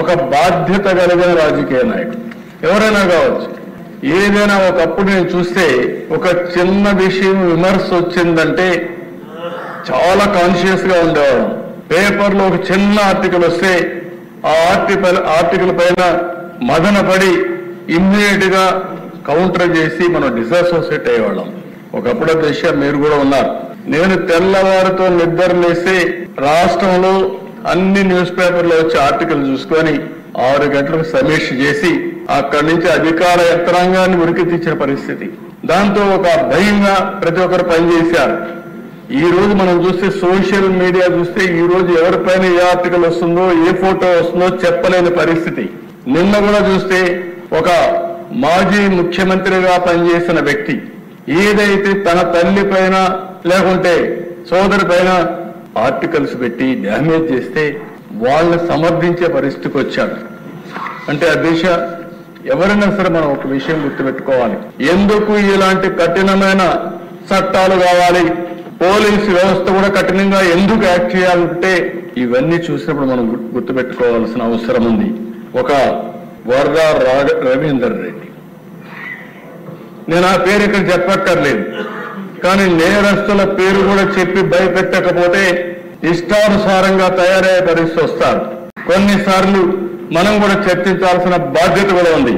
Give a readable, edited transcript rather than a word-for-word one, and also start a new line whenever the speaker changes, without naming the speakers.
ఒక బాధ్యత కలిగిన రాజకీయ నాయకుడు ఎవరైనా కావచ్చు. ఏదైనా ఒకప్పుడు నేను చూస్తే ఒక చిన్న విషయం విమర్శ వచ్చిందంటే చాలా కాన్షియస్ గా ఉండేవాళ్ళం. పేపర్లో ఒక చిన్న ఆర్టికల్ వస్తే ఆ ఆర్టికల్ పైన మదన పడి ఇమ్మీడియట్ గా కౌంటర్ చేసి మనం డిసాసోసియేట్ అయ్యేవాళ్ళం. ఒకప్పుడు దశ మీరు కూడా ఉన్నారు. నేను తెల్లవారితో నిద్ర లేసి రాష్ట్రంలో అన్ని న్యూస్ పేపర్లో వచ్చే ఆర్టికల్ చూసుకొని 6 గంటలకు సమీక్ష చేసి అక్కడి నుంచి అధికార యంత్రాంగాన్ని ఉరికి తెచ్చిన పరిస్థితి. దాంతో ఒక భయంగా ప్రతి ఒక్కరు పనిచేశారు. ఈ రోజు మనం చూస్తే సోషల్ మీడియా చూస్తే ఈ రోజు ఎవరిపైన ఏ ఆర్టికల్ వస్తుందో ఏ ఫోటో వస్తుందో చెప్పలేని పరిస్థితి. నిన్న కూడా చూస్తే ఒక మాజీ ముఖ్యమంత్రిగా పనిచేసిన వ్యక్తి ఏదైతే తన తల్లి పైన లేకుంటే సోదరి పైన ఆర్టికల్స్ పెట్టి డ్యామేజ్ చేస్తే వాళ్ళని సమర్థించే పరిస్థితికి వచ్చాడు. అంటే ఆ దిశ ఎవరైనా సరే మనం ఒక విషయం గుర్తుపెట్టుకోవాలి. ఎందుకు ఇలాంటి కఠినమైన చట్టాలు కావాలి, పోలీసు వ్యవస్థ కూడా కఠినంగా ఎందుకు యాక్ట్ చేయాలంటే ఇవన్నీ చూసినప్పుడు మనం గుర్తుపెట్టుకోవాల్సిన అవసరం ఉంది. ఒక వరద రవీందర్ రెడ్డి, నేను ఆ పేరు ఇక్కడ చెప్పక్కర్లేదు, కానీ నేరస్తుల పేరు కూడా చెప్పి భయపెట్టకపోతే ఇష్టానుసారంగా తయారయ్యే పరిస్థితి వస్తారు. కొన్నిసార్లు మనం కూడా చర్చించాల్సిన బాధ్యత కూడా ఉంది.